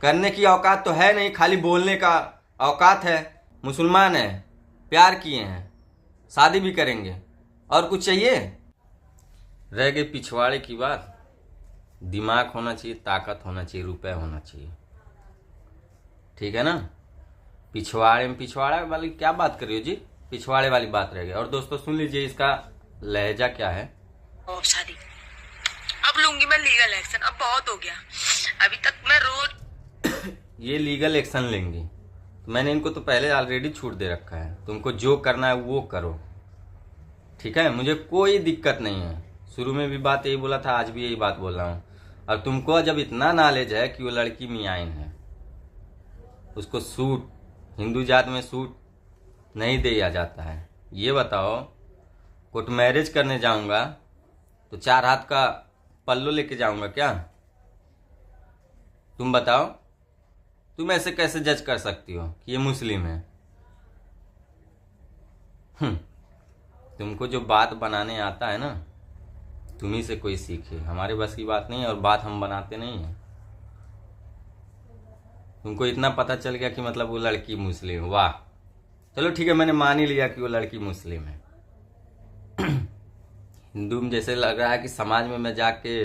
करने की औकात तो है नहीं, खाली बोलने का औकात है। मुसलमान है, प्यार किए हैं, शादी भी करेंगे, और कुछ चाहिए? रह गई पिछवाड़े की बात। दिमाग होना चाहिए, ताकत होना चाहिए, रुपए होना चाहिए, ठीक है ना। पिछवाड़े में पिछवाड़ा वाली क्या बात कर रही हो जी? पिछवाड़े वाली बात रह गई। और दोस्तों सुन लीजिए इसका लहजा क्या है। शादी अब लूंगी मैं लीगल एक्शन, अब बहुत हो गया। अभी तक मैं रोज ये लीगल एक्शन लेंगी तो मैंने इनको तो पहले ऑलरेडी छूट दे रखा है। तुमको जो करना है वो करो, ठीक है, मुझे कोई दिक्कत नहीं है। शुरू में भी बात यही बोला था, आज भी यही बात बोल रहा हूँ। और तुमको जब इतना नॉलेज है कि वो लड़की मियाइन है, उसको सूट, हिंदू जात में सूट नहीं दिया जाता है, ये बताओ। कोर्ट मैरिज करने जाऊंगा तो 4 हाथ का पल्लो लेके जाऊंगा क्या? तुम बताओ, तुम ऐसे कैसे जज कर सकती हो कि ये मुस्लिम है? तुमको जो बात बनाने आता है ना, तुम्ही से कोई सीखे, हमारे बस की बात नहीं है। और बात हम बनाते नहीं हैं। तुमको इतना पता चल गया कि मतलब वो लड़की मुस्लिम, वाह, चलो ठीक है, मैंने मान ही लिया कि वो लड़की मुस्लिम है। हिंदू में जैसे लग रहा है कि समाज में मैं जाके,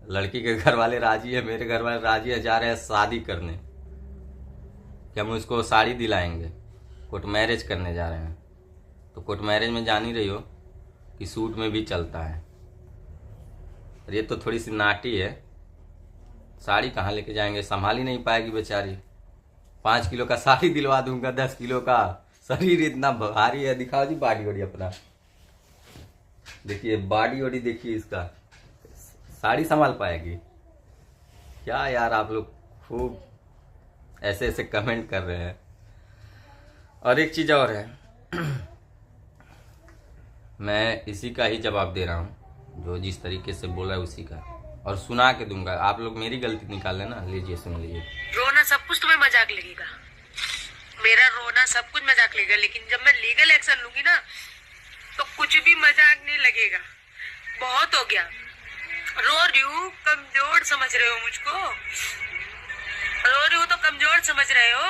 लड़की के घर वाले राजी है, मेरे घर वाले राजी है, जा रहे हैं शादी करने, कि हम उसको साड़ी दिलाएंगे, कोर्ट मैरिज करने जा रहे हैं। तो कोर्ट मैरिज में जान ही रही हो कि सूट में भी चलता है। और ये तो थोड़ी सी नाटी है, साड़ी कहाँ लेके जाएंगे, संभाल ही नहीं पाएगी बेचारी। 5 किलो का साड़ी दिलवा दूंगा, 10 किलो का, शरीर इतना भारी है। दिखाओ जी बॉडी वॉडी अपना, देखिए बॉडी वॉडी देखिए इसका, साड़ी संभाल पाएगी क्या? यार आप लोग खूब ऐसे ऐसे कमेंट कर रहे हैं। और एक चीज और है, मैं इसी का ही जवाब दे रहा हूँ, जो जिस तरीके से बोला है उसी का, और सुना के दूंगा। आप लोग मेरी गलती निकाल लेना। लीजिए सुन लीजिए। रोना सब कुछ तुम्हें मजाक लगेगा, मेरा रोना सब कुछ मजाक लगेगा, लेकिन जब मैं लीगल एक्शन लूंगी ना तो कुछ भी मजाक नहीं लगेगा। बहुत हो गया। रो रही हूँ, कमजोर समझ रहे हो मुझको? रो रही हूँ तो कमजोर समझ रहे हो?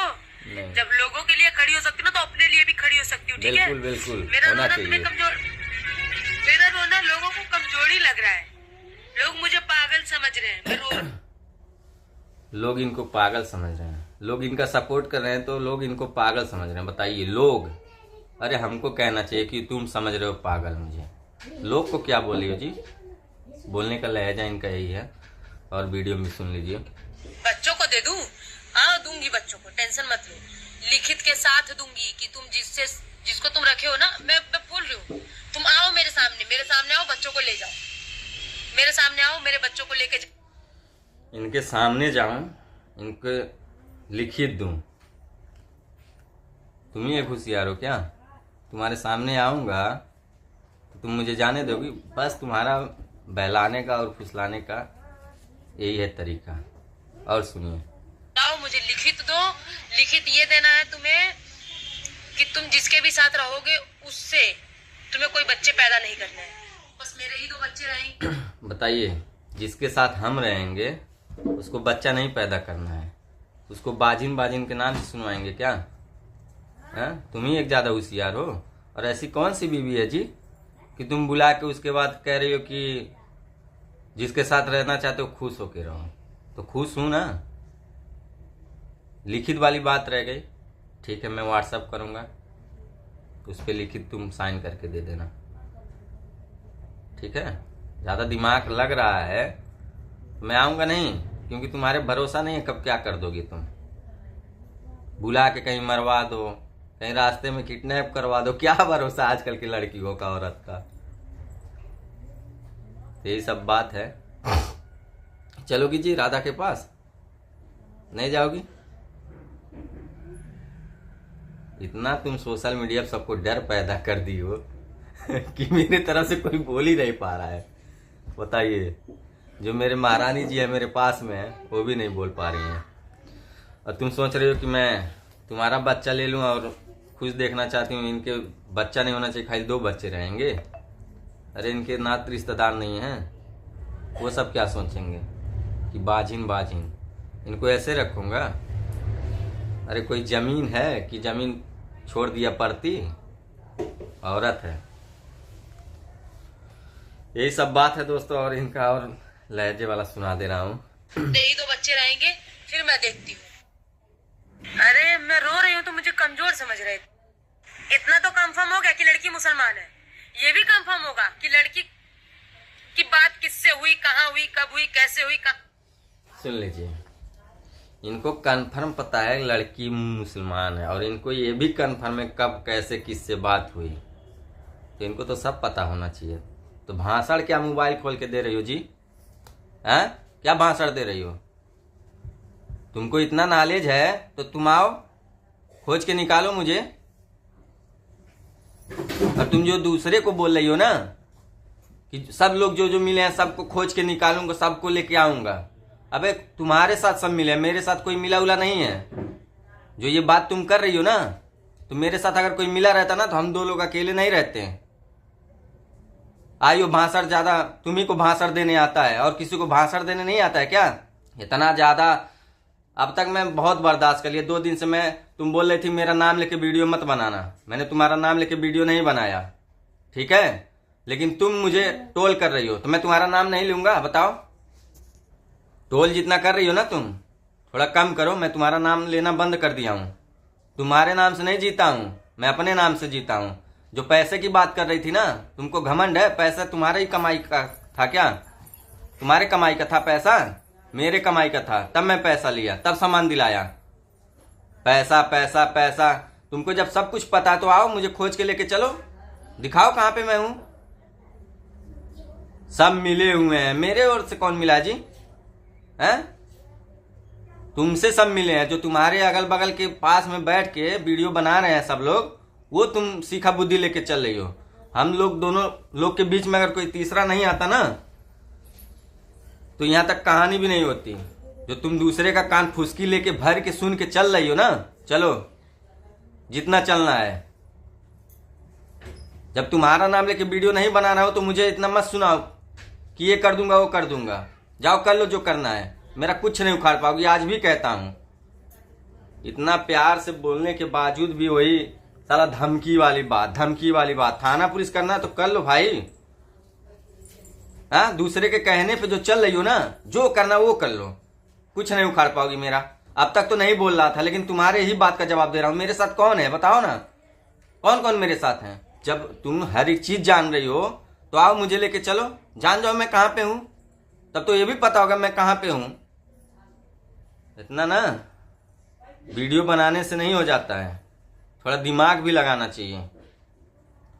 जब लोगों के लिए खड़ी हो सकती हूँ ना, तो अपने लिए भी खड़ी हो सकती हूँ, ठीक है? बिल्कुल बिल्कुल मेरा होना रोना चाहिए। तुम्हें कमजोर, मेरा रोना लोगों को कमजोरी लग रहा है। लोग मुझे पागल समझ रहे हैं, मैं रो लोग इनको पागल समझ रहे हैं, लोग इनका सपोर्ट कर रहे हैं, तो लोग इनको पागल समझ रहे हैं। बताइए लोग, अरे हमको कहना चाहिए कि तुम समझ रहे हो पागल मुझे। लोग को क्या बोलिए जी, बोलने का लहजा इनका यही है। और वीडियो में सुन लीजिए। बच्चों को दे दूं? हाँ दूंगी बच्चों को, टेंशन मत लो। लिखित के साथ दूंगी कि तुम जिसको तुम रखे हो ना, मैं बोल रही हूँ, तुम आओ मेरे सामने आओ, बच्चों को ले जाओ, मेरे सामने आओ, मेरे बच्चों को लेके इनके सामने जाऊं, इनके लिखित दूं? तुम ही एक होशियार हो क्या? तुम्हारे सामने आऊंगा तो तुम मुझे जाने दोगी? बस तुम्हारा बहलाने का और फुसलाने का यही है तरीका। और सुनिए, आओ, मुझे लिखित दो। लिखित ये देना है तुम्हें कि तुम जिसके भी साथ रहोगे उससे तुम्हें कोई बच्चे पैदा नहीं करने हैं, बस मेरे ही 2 बच्चे रहेंगे। बताइए, जिसके साथ हम रहेंगे उसको बच्चा नहीं पैदा करना है, उसको बाजिन बाजिन के नाम से सुनवाएंगे क्या? तुम ही एक ज्यादा होशियार हो। और ऐसी कौन सी बीवी है जी कि तुम बुला के उसके बाद कह रही हो कि जिसके साथ रहना चाहते हो खुश होके रहो? तो खुश हूं ना। लिखित वाली बात रह गई, ठीक है, मैं व्हाट्सअप करूंगा, उस पर लिखित तुम साइन करके दे देना, ठीक है? ज्यादा दिमाग लग रहा है तो मैं आऊंगा नहीं, क्योंकि तुम्हारे भरोसा नहीं है कब क्या कर दोगे तुम। बुला के कहीं मरवा दो, कहीं रास्ते में किडनैप करवा दो, क्या भरोसा आजकल की लड़कियों का, औरत का। यही सब बात है। चलोगी जी राधा के पास? नहीं जाओगी? इतना तुम सोशल मीडिया पर सबको डर पैदा कर दी हो कि मेरे तरफ से कोई बोल ही नहीं पा रहा है। बताइए, जो मेरे महारानी जी है मेरे पास में है, वो भी नहीं बोल पा रही हैं। और तुम सोच रहे हो कि मैं तुम्हारा बच्चा ले लूं और खुश देखना चाहती हूँ। इनके बच्चा नहीं होना चाहिए, खाली 2 बच्चे रहेंगे। अरे इनके नात रिश्तेदार नहीं हैं, वो सब क्या सोचेंगे कि बाजिन बाजिन। इनको ऐसे रखूंगा? अरे कोई जमीन है कि जमीन छोड़ दिया पड़ती? औरत है। यही सब बात है दोस्तों, और इनका और लहजे वाला सुना दे रहा हूँ। यही 2 बच्चे रहेंगे, फिर मैं देखती हूँ। अरे मैं रो रही हूँ तो मुझे कमजोर समझ रहे थे। इतना तो कंफर्म हो गया कि लड़की मुसलमान है। ये भी कंफर्म होगा कि लड़की की बात किससे हुई, कहाँ हुई, कब हुई, कैसे हुई, सुन लीजिए, इनको कंफर्म पता है लड़की मुसलमान है, और इनको ये भी कंफर्म है कब कैसे किससे बात हुई। तो इनको तो सब पता होना चाहिए। तो भाषण क्या मोबाइल खोल के दे रही हो जी? हैं? क्या भाषण दे रही हो? तुमको इतना नॉलेज है तो तुम आओ, खोज के निकालो मुझे। और तुम जो दूसरे को बोल रही हो ना कि सब लोग जो जो मिले हैं सबको खोज के निकालूंगा, सबको लेके आऊंगा। अबे तुम्हारे साथ सब मिले, मेरे साथ कोई मिला उला नहीं है। जो ये बात तुम कर रही हो ना, तो मेरे साथ अगर कोई मिला रहता ना तो हम 2 लोग अकेले नहीं रहते हैं। आइयो भाषण ज्यादा तुम्ही को भाषण देने आता है और किसी को भाषण देने नहीं आता है क्या? इतना ज्यादा अब तक मैं बहुत बर्दाश्त कर लिया। 2 दिन से मैं तुम बोल रही थी मेरा नाम लेके वीडियो मत बनाना, मैंने तुम्हारा नाम लेके वीडियो नहीं बनाया, ठीक है? लेकिन तुम मुझे टोल कर रही हो तो मैं तुम्हारा नाम नहीं लूंगा। बताओ, टोल जितना कर रही हो ना तुम, थोड़ा कम करो। मैं तुम्हारा नाम लेना बंद कर दिया हूँ। तुम्हारे नाम से नहीं जीता हूँ, मैं अपने नाम से जीता हूँ। जो पैसे की बात कर रही थी ना, तुमको घमंड है, पैसा तुम्हारे ही कमाई का था क्या? तुम्हारे कमाई का था पैसा? मेरे कमाई का था, तब मैं पैसा लिया, तब सामान दिलाया। पैसा पैसा पैसा, तुमको जब सब कुछ पता तो आओ मुझे खोज के लेके चलो, दिखाओ कहाँ पे मैं हूं। सब मिले हुए हैं, मेरे ओर से कौन मिला जी? हैं? तुमसे सब मिले हैं। जो तुम्हारे अगल बगल के पास में बैठ के वीडियो बना रहे हैं सब लोग, वो तुम सीखा बुद्धि लेके चल रही हो। हम लोग दोनों लोग के बीच में अगर कोई तीसरा नहीं आता ना तो यहां तक कहानी भी नहीं होती। जो तुम दूसरे का कान फुसकी लेके भर के सुन के चल रही हो ना, चलो जितना चलना है। जब तुम्हारा नाम लेके वीडियो नहीं बनाना हो तो मुझे इतना मत सुनाओ कि ये कर दूंगा वो कर दूंगा। जाओ कर लो जो करना है, मेरा कुछ नहीं उखाड़ पाओगी। आज भी कहता हूं, इतना प्यार से बोलने के बावजूद भी वही साला धमकी वाली बात। थाना पुलिस करना है तो कर लो भाई। हाँ, दूसरे के कहने पे जो चल रही हो ना, जो करना वो कर लो, कुछ नहीं उखाड़ पाओगी मेरा। अब तक तो नहीं बोल रहा था, लेकिन तुम्हारे ही बात का जवाब दे रहा हूं। मेरे साथ कौन है बताओ ना, कौन कौन मेरे साथ है? जब तुम हर एक चीज जान रही हो तो आओ मुझे लेके चलो, जान जाओ मैं कहां पे हूं, तब तो ये भी पता होगा मैं कहां पे हूं। इतना ना वीडियो बनाने से नहीं हो जाता है, थोड़ा दिमाग भी लगाना चाहिए।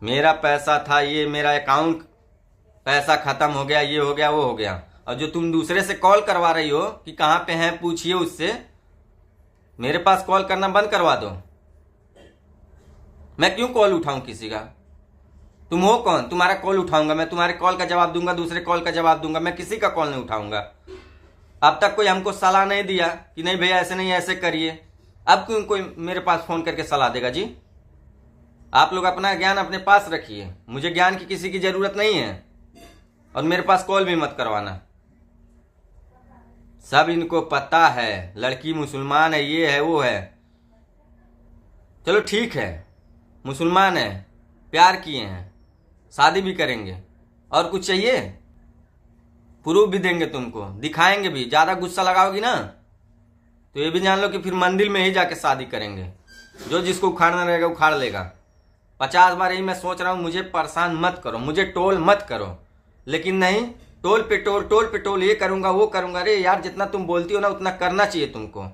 मेरा पैसा था, ये मेरा अकाउंट पैसा खत्म हो गया, ये हो गया वो हो गया। और जो तुम दूसरे से कॉल करवा रही हो कि कहां पे हैं पूछिए उससे, मेरे पास कॉल करना बंद करवा दो। मैं क्यों कॉल उठाऊं किसी का? तुम हो कौन? तुम्हारा कॉल उठाऊंगा मैं? तुम्हारे कॉल का जवाब दूंगा, दूसरे कॉल का जवाब दूंगा, मैं किसी का कॉल नहीं उठाऊंगा। अब तक कोई हमको सलाह नहीं दिया कि नहीं भैया ऐसे नहीं ऐसे करिए। अब क्यों कोई मेरे पास फोन करके सलाह देगा जी? आप लोग अपना ज्ञान अपने पास रखिए, मुझे ज्ञान की किसी की जरूरत नहीं है। और मेरे पास कॉल भी मत करवाना। सब इनको पता है लड़की मुसलमान है, ये है वो है। चलो ठीक है, मुसलमान है, प्यार किए हैं, शादी भी करेंगे, और कुछ चाहिए? प्रूफ भी देंगे तुमको, दिखाएंगे भी। ज्यादा गुस्सा लगाओगी ना तो ये भी जान लो कि फिर मंदिर में ही जाके शादी करेंगे। जो जिसको उखाड़ना रहेगा उखाड़ लेगा। 50 बार यही मैं सोच रहा हूं, मुझे परेशान मत करो, मुझे टोल मत करो, लेकिन नहीं, टोल पे टोल, ये करूंगा वो करूंगा। अरे यार, जितना तुम बोलती हो ना उतना करना चाहिए तुमको।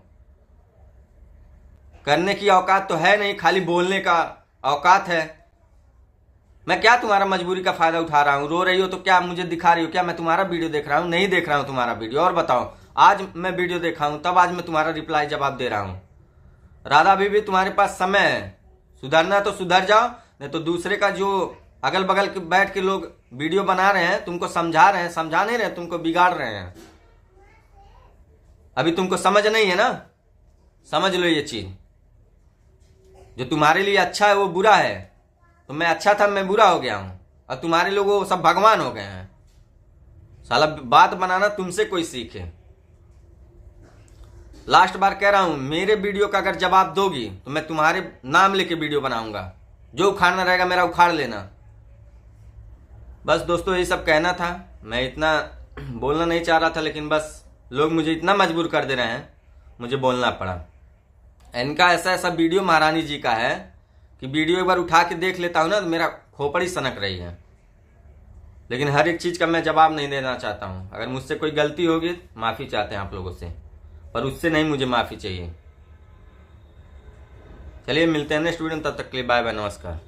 करने की औकात तो है नहीं, खाली बोलने का औकात है। मैं क्या तुम्हारा मजबूरी का फायदा उठा रहा हूँ? रो रही हो तो क्या मुझे दिखा रही हो क्या? मैं तुम्हारा वीडियो देख रहा हूँ? नहीं देख रहा हूँ तुम्हारा वीडियो। और बताओ, आज मैं वीडियो देखा हूँ तब आज मैं तुम्हारा रिप्लाई जवाब दे रहा हूँ। राधा बीबी, तुम्हारे पास समय है, सुधरना तो सुधर जाओ, नहीं तो दूसरे का जो अगल बगल के बैठ के लोग वीडियो बना रहे हैं, तुमको समझा रहे हैं, समझा नहीं रहे, तुमको बिगाड़ रहे हैं। अभी तुमको समझ नहीं है ना, समझ लो ये चीज। जो तुम्हारे लिए अच्छा है वो बुरा है। तो मैं अच्छा था, मैं बुरा हो गया हूं, और तुम्हारे लोग वो सब भगवान हो गए हैं। साला बात बनाना तुमसे कोई सीखे। लास्ट बार कह रहा हूं, मेरे वीडियो का अगर जवाब दोगी तो मैं तुम्हारे नाम लेके वीडियो बनाऊंगा। जो उखाड़ना रहेगा मेरा उखाड़ लेना। बस दोस्तों यही सब कहना था। मैं इतना बोलना नहीं चाह रहा था, लेकिन बस लोग मुझे इतना मजबूर कर दे रहे हैं, मुझे बोलना पड़ा। इनका ऐसा वीडियो महारानी जी का है कि वीडियो एक बार उठा के देख लेता हूं ना तो मेरा खोपड़ी सनक रही है। लेकिन हर एक चीज का मैं जवाब नहीं देना चाहता हूं। अगर मुझसे कोई गलती होगी माफी चाहते हैं आप लोगों से, पर उससे नहीं मुझे माफी चाहिए। चलिए मिलते हैं नेक्स्ट वीडियो में, तब तक के लिए बाय बाय, नमस्कार।